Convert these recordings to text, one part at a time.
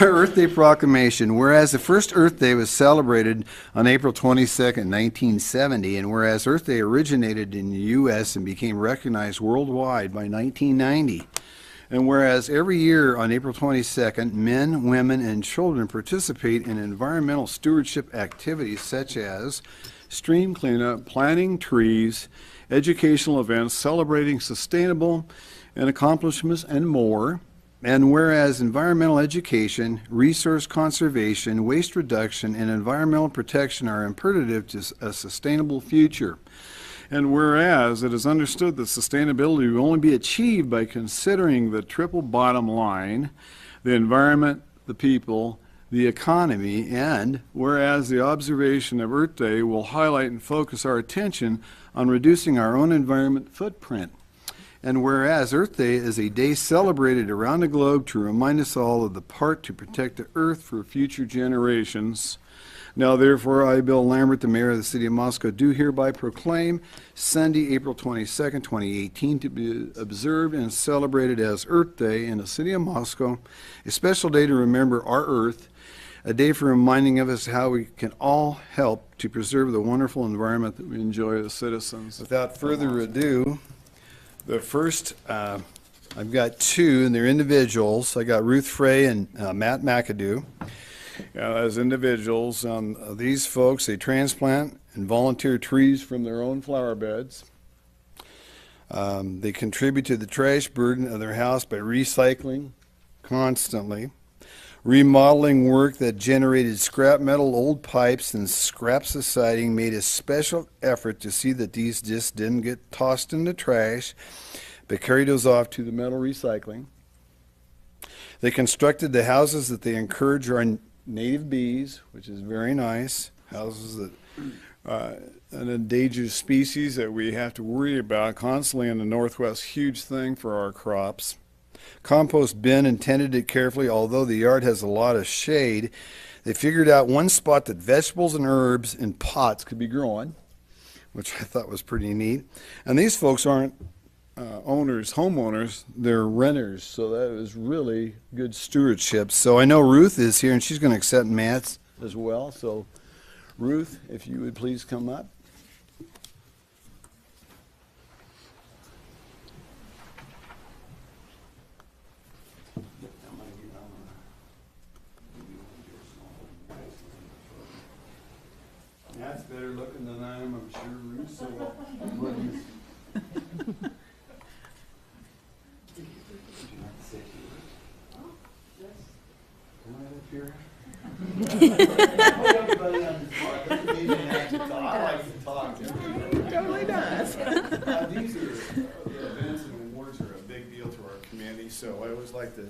Earth Day Proclamation. Whereas the first Earth Day was celebrated on April 22nd, 1970, and whereas Earth Day originated in the U.S. and became recognized worldwide by 1990, and whereas every year on April 22nd, men, women, and children participate in environmental stewardship activities such as stream cleanup, planting trees, educational events celebrating sustainable and accomplishments, and more. And whereas environmental education, resource conservation, waste reduction, and environmental protection are imperative to a sustainable future. And whereas it is understood that sustainability will only be achieved by considering the triple bottom line, the environment, the people, the economy, and whereas the observation of Earth Day will highlight and focus our attention on reducing our own environment footprint. And whereas Earth Day is a day celebrated around the globe to remind us all of the part to protect the Earth for future generations. Now therefore, I, Bill Lambert, the Mayor of the City of Moscow, do hereby proclaim Sunday, April 22nd, 2018, to be observed and celebrated as Earth Day in the City of Moscow, a special day to remember our Earth, a day for reminding of us how we can all help to preserve the wonderful environment that we enjoy as citizens. Without further ado, the first, I've got two, and they're individuals. I got Ruth Frey and Matt McAdoo. As individuals, these folks, they transplant and volunteer trees from their own flower beds. They contribute to the trash burden of their house by recycling constantly. Remodeling work that generated scrap metal, old pipes, and scraps of siding made a special effort to see that these just didn't get tossed in the trash, but carried those off to the metal recycling. They constructed the houses that they encourage our native bees, which is very nice. Houses that an endangered species that we have to worry about constantly in the Northwest, huge thing for our crops. Compost bin and tended it carefully. Although the yard has a lot of shade, they figured out one spot that vegetables and herbs in pots could be growing, which I thought was pretty neat. And these folks aren't homeowners, they're renters, so that was really good stewardship. So I know Ruth is here, and she's going to accept Matt's as well. So Ruth, if you would please come up. Matt's better looking than I am, I'm sure, Ruth, so what do you... Totally does. These are events and awards are a big deal to our community, so I always like to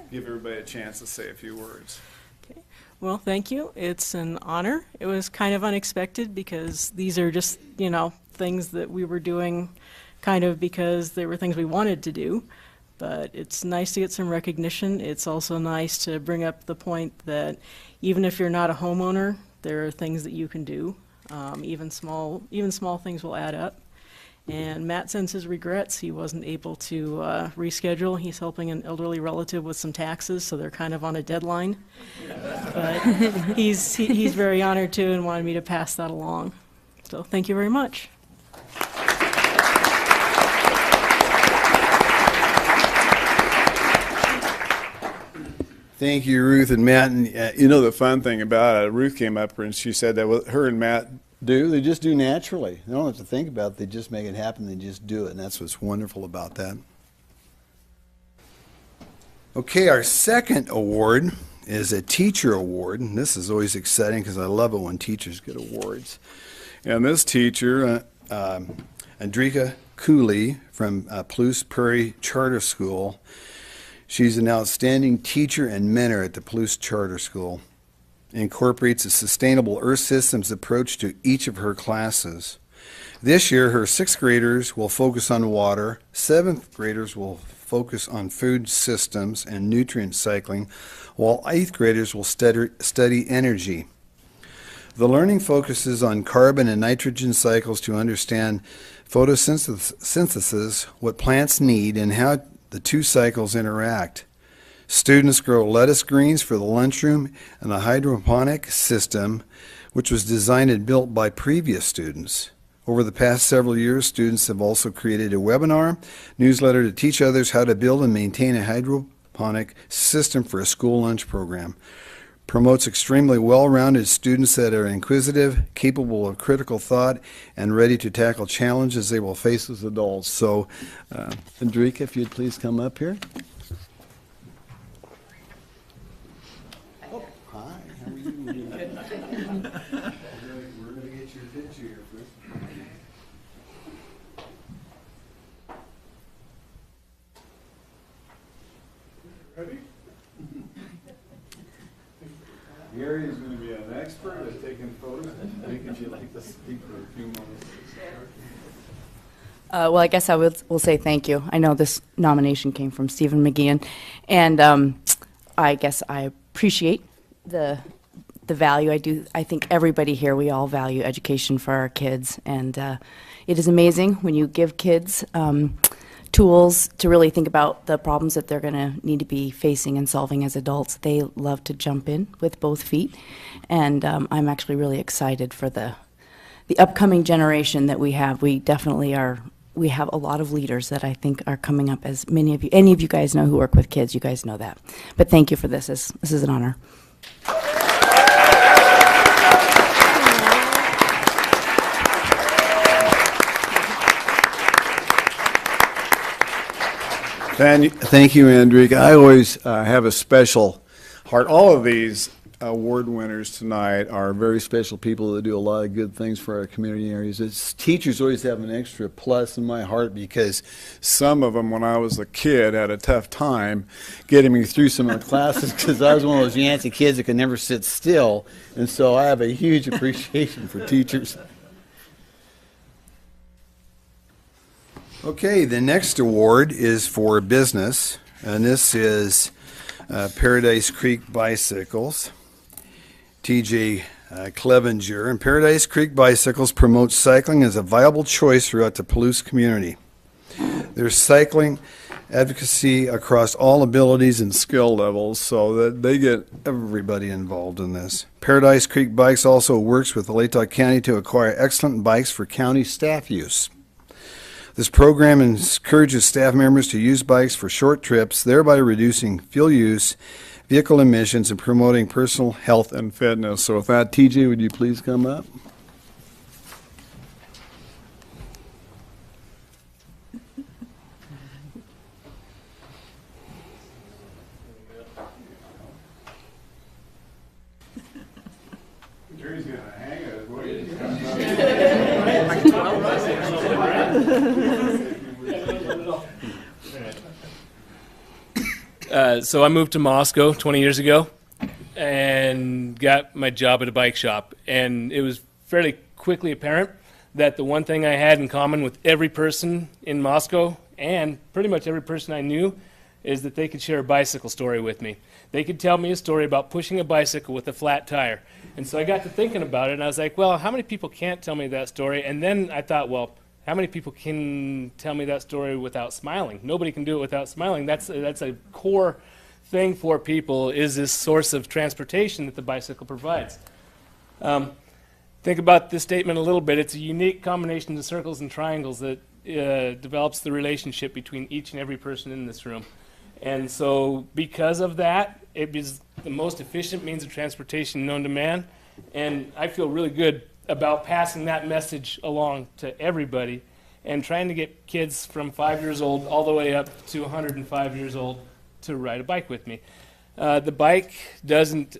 give everybody a chance to say a few words. Okay. Well, thank you. It's an honor. It was kind of unexpected because these are just, things that we were doing kind of because they were things we wanted to do. But it's nice to get some recognition. It's also nice to bring up the point that even if you're not a homeowner, there are things that you can do. Even small things will add up. And Matt sends his regrets. He wasn't able to reschedule. He's helping an elderly relative with some taxes, so they're kind of on a deadline. But he's very honored too and wanted me to pass that along. So thank you very much. Thank you, Ruth and Matt. And the fun thing about it, Ruth came up and she said that what her and Matt do, they just do naturally. They don't have to think about it. They just make it happen. They just do it. And that's what's wonderful about that. Okay, our second award is a teacher award. And this is always exciting because I love it when teachers get awards. And this teacher, Andrika Cooley from Palouse Prairie Charter School, she's an outstanding teacher and mentor at the Palouse Charter School. Incorporates a sustainable Earth Systems approach to each of her classes. This year, her 6th graders will focus on water, 7th graders will focus on food systems and nutrient cycling, while 8th graders will study energy. The learning focuses on carbon and nitrogen cycles to understand photosynthesis, what plants need, and how the two cycles interact. Students grow lettuce greens for the lunchroom and a hydroponic system, which was designed and built by previous students. Over the past several years, students have also created a webinar newsletter to teach others how to build and maintain a hydroponic system for a school lunch program. Promotes extremely well-rounded students that are inquisitive, capable of critical thought, and ready to tackle challenges they will face as adults. So, Andrika, if you'd please come up here. Oh, hi, how are you? We're going to get your picture here first. Ready? Gary is going to be an expert at taking photos. Would you like to speak for a few moments? Well, I guess I will say thank you. I know this nomination came from Stephen McGeehan, and I guess I appreciate the value. I think everybody here, we all value education for our kids, and it is amazing when you give kids tools to really think about the problems that they're going to need to be facing and solving as adults. They love to jump in with both feet, and I'm actually really excited for the upcoming generation that we have. We definitely are. We have a lot of leaders that I think are coming up. As any of you guys know who work with kids, you guys know that. But thank you for this. This is an honor. Thank you, Andrika. I always have a special heart. All of these award winners tonight are very special people that do a lot of good things for our community areas. Teachers always have an extra plus in my heart because some of them, when I was a kid, had a tough time getting me through some of the classes because I was one of those Yancey kids that could never sit still. And so I have a huge appreciation for teachers. Okay, the next award is for business, and this is Paradise Creek Bicycles. TJ Clevenger. And Paradise Creek Bicycles promotes cycling as a viable choice throughout the Palouse community. There's cycling advocacy across all abilities and skill levels so that they get everybody involved in this. Paradise Creek Bikes also works with Latah County to acquire excellent bikes for county staff use. This program encourages staff members to use bikes for short trips, thereby reducing fuel use, vehicle emissions, and promoting personal health and fitness. So with that, TJ, would you please come up? Jerry's going to hang it. What do you think? So I moved to Moscow 20 years ago and got my job at a bike shop. And it was fairly quickly apparent that the one thing I had in common with every person in Moscow and pretty much every person I knew is that they could share a bicycle story with me. They could tell me a story about pushing a bicycle with a flat tire. And so I got to thinking about it, and I was like, well, how many people can't tell me that story? And then I thought, well, how many people can tell me that story without smiling? Nobody can do it without smiling. That's a core thing for people, is this source of transportation that the bicycle provides. Think about this statement a little bit. It's a unique combination of circles and triangles that develops the relationship between each and every person in this room. And so because of that, it is the most efficient means of transportation known to man. And I feel really good about passing that message along to everybody and trying to get kids from 5 years old all the way up to 105 years old to ride a bike with me. The bike doesn't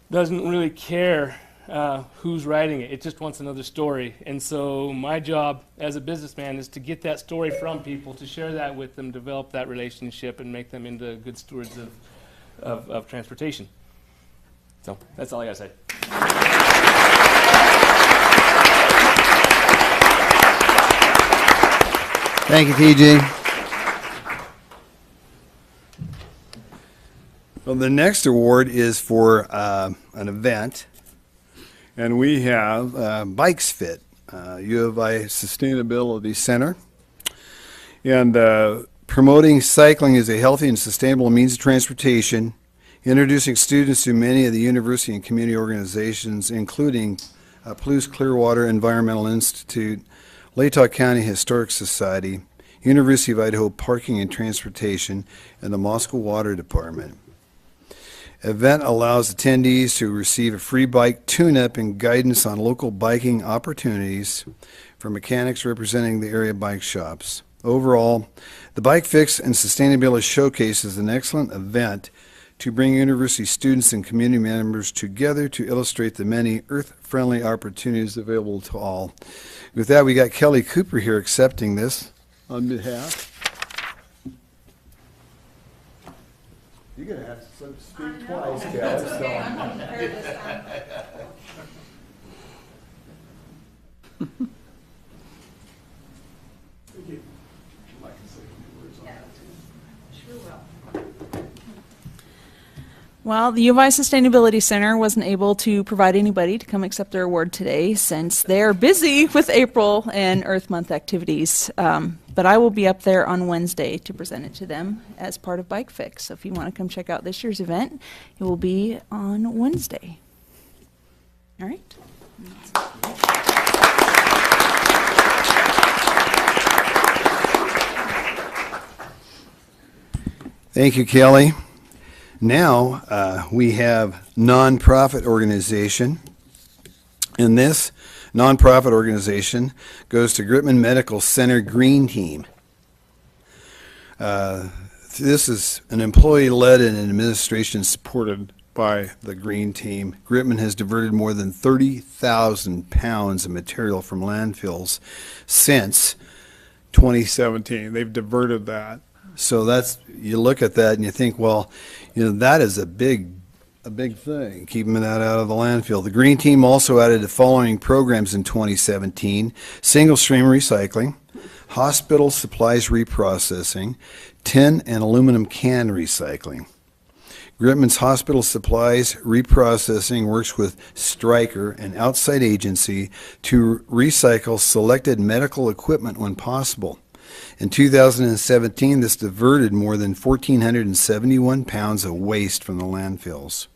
really care who's riding it. It just wants another story. And so my job as a businessman is to get that story from people, to share that with them, develop that relationship, and make them into good stewards of transportation. So that's all I got to say. Thank you, TJ. Well, the next award is for an event, and we have Bikes Fit, U of I Sustainability Center. And promoting cycling as a healthy and sustainable means of transportation, introducing students to many of the university and community organizations, including Palouse Clearwater Environmental Institute, Latah County Historic Society, University of Idaho Parking and Transportation, and the Moscow Water Department. Event allows attendees to receive a free bike tune-up and guidance on local biking opportunities from mechanics representing the area bike shops. Overall, the Bike Fix and Sustainability Showcase is an excellent event to bring university students and community members together to illustrate the many earth-friendly opportunities available to all. With that, we got Kelly Cooper here accepting this on behalf. You're going to have to speak twice, Kelly. Well, the U of I Sustainability Center wasn't able to provide anybody to come accept their award today since they're busy with April and Earth Month activities. But I will be up there on Wednesday to present it to them as part of Bike Fix. So if you want to come check out this year's event, it will be on Wednesday. All right. Thank you, Kelly. Now, we have nonprofit organization, and this nonprofit organization goes to Gritman Medical Center Green Team. This is an employee-led and administration supported by the Green Team. Gritman has diverted more than 30,000 pounds of material from landfills since 2017. They've diverted that. So that's, you look at that and you think, well, you know, that is a big thing, keeping that out of the landfill. The Green Team also added the following programs in 2017: single stream recycling, hospital supplies reprocessing, tin and aluminum can recycling. Gritman's hospital supplies reprocessing works with Stryker, an outside agency, to recycle selected medical equipment when possible. In 2017, this diverted more than 1,471 pounds of waste from the landfills.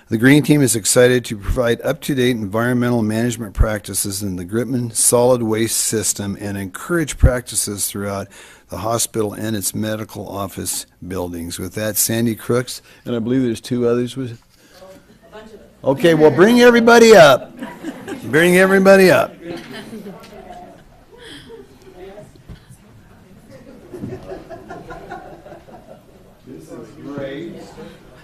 The Green Team is excited to provide up-to-date environmental management practices in the Gritman solid waste system and encourage practices throughout the hospital and its medical office buildings. With that, Sandy Crooks, and I believe there's two others. Okay, well, bring everybody up. Bring everybody up. This is great.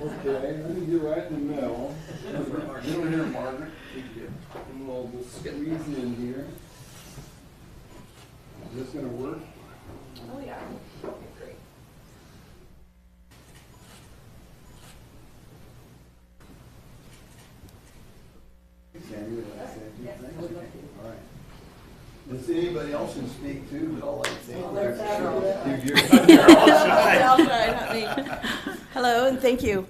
Okay, let me get right in the middle. Get over here, Margaret. And we'll just squeeze in here. Is this going to work? Oh, yeah. Okay, great. Sandy, would like to say a few things? All right. Does anybody else can speak too? But I'll let Hello, and thank you.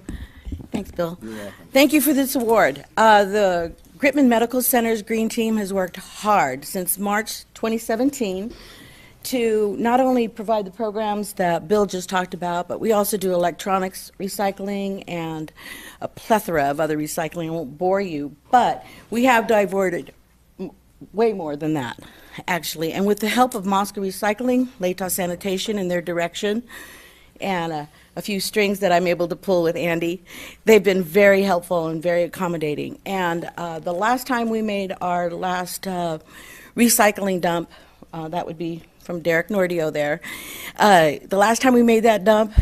Thanks, Bill. You're welcome. Thank you for this award. The Gritman Medical Center's Green Team has worked hard since March 2017 to not only provide the programs that Bill just talked about, but we also do electronics recycling and a plethora of other recycling. I won't bore you, but we have diverted way more than that, actually. And with the help of Moscow Recycling, Latah Sanitation in their direction, and a few strings that I'm able to pull with Andy, they've been very helpful and very accommodating. And the last time we made our last recycling dump, that would be from Derek Nordio there, the last time we made that dump,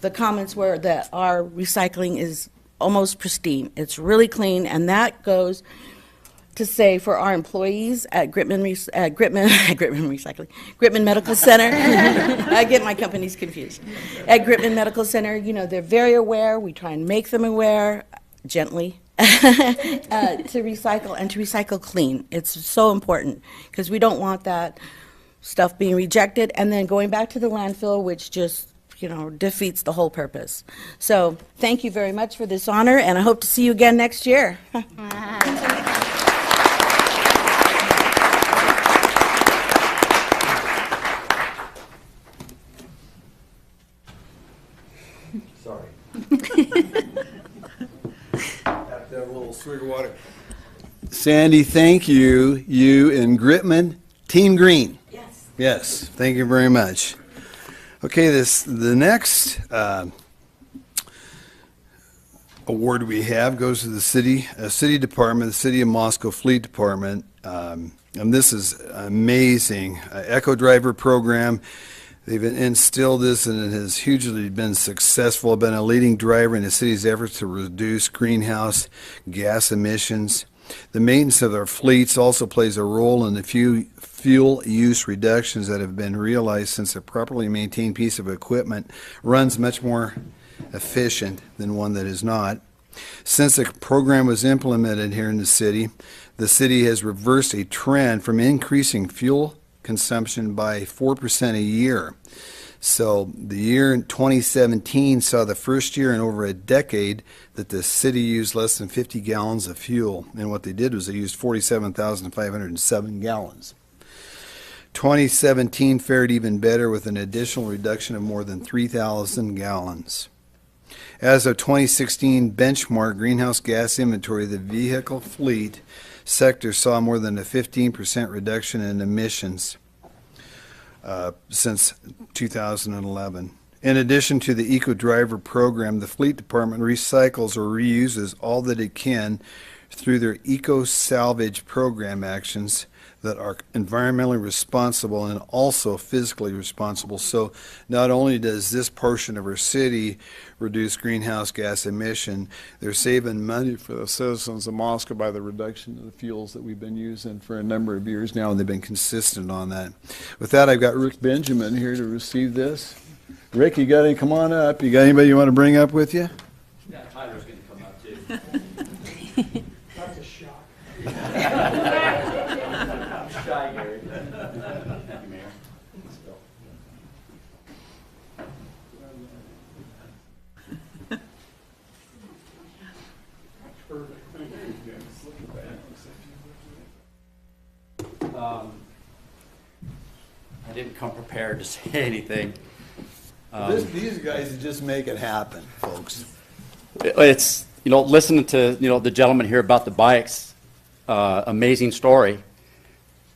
the comments were that our recycling is almost pristine. It's really clean, and that goes to say for our employees at Gritman Medical Center. I get my companies confused. At Gritman Medical Center, you know, they're very aware. We try and make them aware, gently, to recycle and to recycle clean. It's so important because we don't want that stuff being rejected and then going back to the landfill, which just, you know, defeats the whole purpose. So thank you very much for this honor, and I hope to see you again next year. Have to have a little swig of water. Sandy, thank you. You and Gritman, Team Green. Yes. Yes, thank you very much. Okay, the next award we have goes to the city department, the City of Moscow Fleet Department, and this is amazing. Echo Driver program. They've instilled this, and it has hugely been successful. Been a leading driver in the city's efforts to reduce greenhouse gas emissions. The maintenance of our fleets also plays a role in the fuel use reductions that have been realized, since a properly maintained piece of equipment runs much more efficient than one that is not. Since the program was implemented here in the city has reversed a trend from increasing fuel consumption by 4% a year. So the year in 2017 saw the first year in over a decade that the city used less than 50 gallons of fuel. And what they did was they used 47,507 gallons. 2017 fared even better with an additional reduction of more than 3,000 gallons. As of 2016 benchmark greenhouse gas inventory, the vehicle fleet sector saw more than a 15% reduction in emissions since 2011. In addition to the Eco Driver program, the Fleet Department recycles or reuses all that it can through their Eco Salvage program actions that are environmentally responsible and also physically responsible. So not only does this portion of our city reduce greenhouse gas emission, they're saving money for the citizens of Moscow by the reduction of the fuels that we've been using for a number of years now, and they've been consistent on that. With that, I've got Rick Benjamin here to receive this. Rick, you got any? Come on up. You got anybody you want to bring up with you? Yeah, Tyler's going to come up too. That's a shock. I'm shy, Gary. Thank you, Mayor. Thanks, Bill. I didn't come prepared to say anything. These guys just make it happen, folks. It's, listening to, the gentleman here about the bikes, amazing story.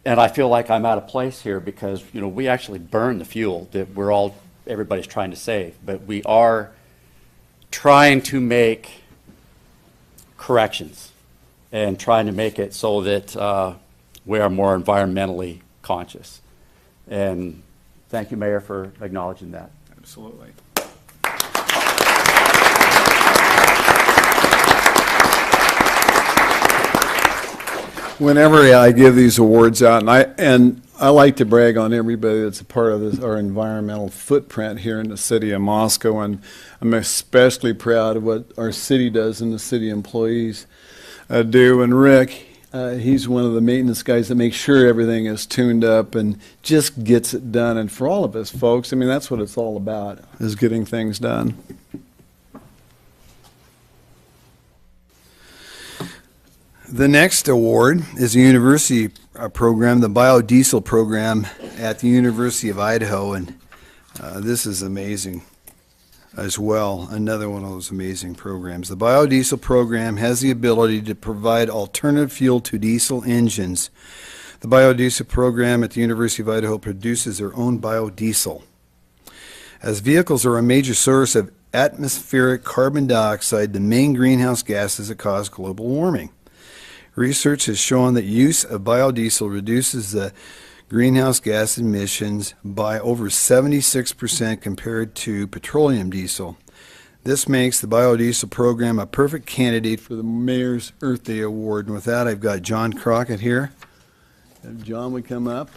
And I feel like I'm out of place here because, we actually burn the fuel that everybody's trying to save. But we are trying to make corrections and trying to make it so that we are more environmentally conscious. And thank you, Mayor, for acknowledging that. Absolutely. Whenever I give these awards out, and I like to brag on everybody that's a part of our environmental footprint here in the city of Moscow, and I'm especially proud of what our city does and the city employees do. And Rick, he's one of the maintenance guys that makes sure everything is tuned up and just gets it done. And for all of us folks, that's what it's all about, is getting things done. The next award is a university program, the biodiesel program at the University of Idaho, and this is amazing as well, another one of those amazing programs. The biodiesel program has the ability to provide alternative fuel to diesel engines. The biodiesel program at the University of Idaho produces their own biodiesel. As vehicles are a major source of atmospheric carbon dioxide, the main greenhouse gases that cause global warming. Research has shown that use of biodiesel reduces the greenhouse gas emissions by over 76% compared to petroleum diesel. This makes the biodiesel program a perfect candidate for the Mayor's Earth Day Award. And with that, I've got John Crockett here. If John would come up.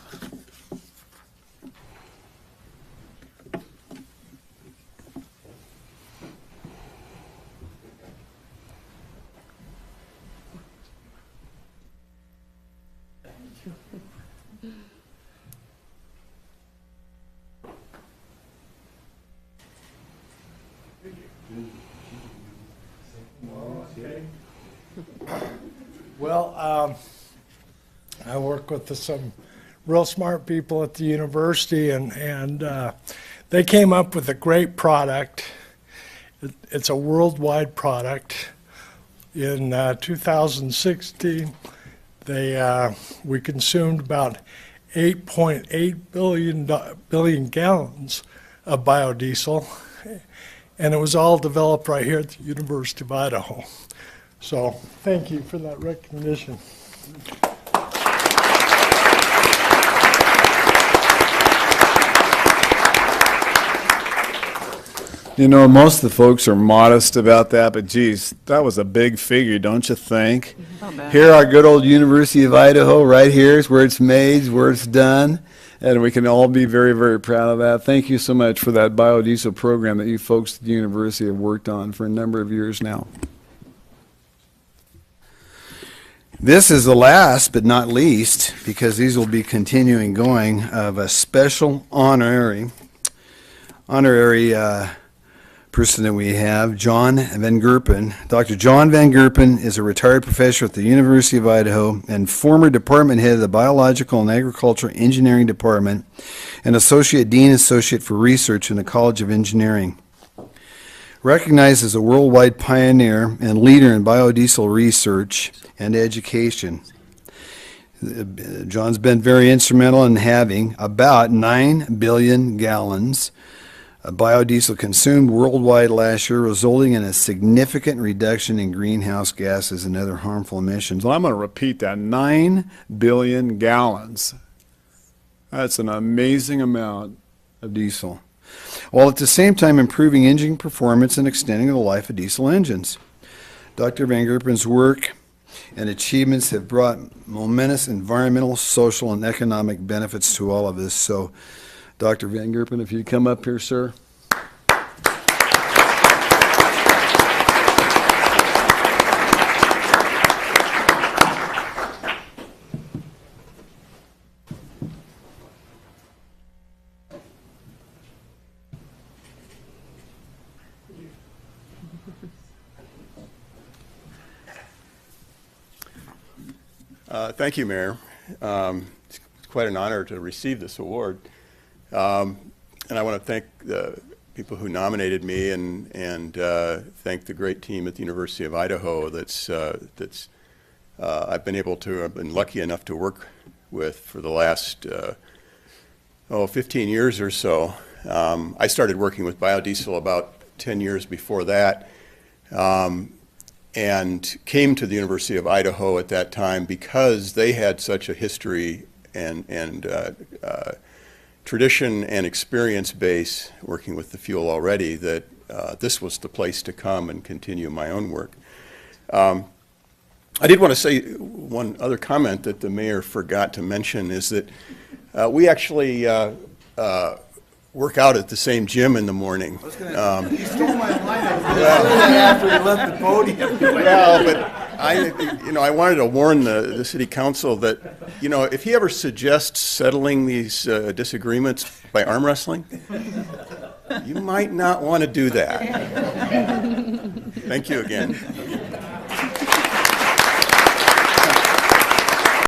Well, I work with some real smart people at the university, and they came up with a great product. It's a worldwide product. In 2016, we consumed about 8.8 billion gallons of biodiesel, and it was all developed right here at the University of Idaho. So thank you for that recognition. You know, most of the folks are modest about that, but geez, that was a big figure, don't you think? Here, our good old University of Idaho, right here is where it's made, where it's done, and we can all be very, very proud of that. Thank you so much for that biodiesel program that you folks at the university have worked on for a number of years now. This is the last but not least, because these will be continuing going, of a special honorary person that we have, John Van Gerpen. Dr. John Van Gerpen is a retired professor at the University of Idaho and former department head of the Biological and Agricultural Engineering Department and Associate Dean Associate for Research in the College of Engineering. Recognized as a worldwide pioneer and leader in biodiesel research and education. John's been very instrumental in having about 9 billion gallons biodiesel consumed worldwide last year, resulting in a significant reduction in greenhouse gases and other harmful emissions. Well, I'm going to repeat that, 9 billion gallons. That's an amazing amount of diesel, while at the same time improving engine performance and extending the life of diesel engines. Dr. Van Gerpen's work and achievements have brought momentous environmental, social, and economic benefits to all of us. So, Dr. Van Gerpen, if you'd come up here, sir. Thank you, Mayor. It's quite an honor to receive this award. And I want to thank the people who nominated me and thank the great team at the University of Idaho I've been lucky enough to work with for the last 15 years or so. I started working with biodiesel about 10 years before that. And came to the University of Idaho at that time because they had such a history and tradition and experience base working with the fuel already that this was the place to come and continue my own work. I did want to say one other comment that the mayor forgot to mention is that we actually work out at the same gym in the morning. You stole my line. After you left the podium. Well, but I wanted to warn the city council that, if he ever suggests settling these disagreements by arm wrestling, you might not want to do that. Thank you again.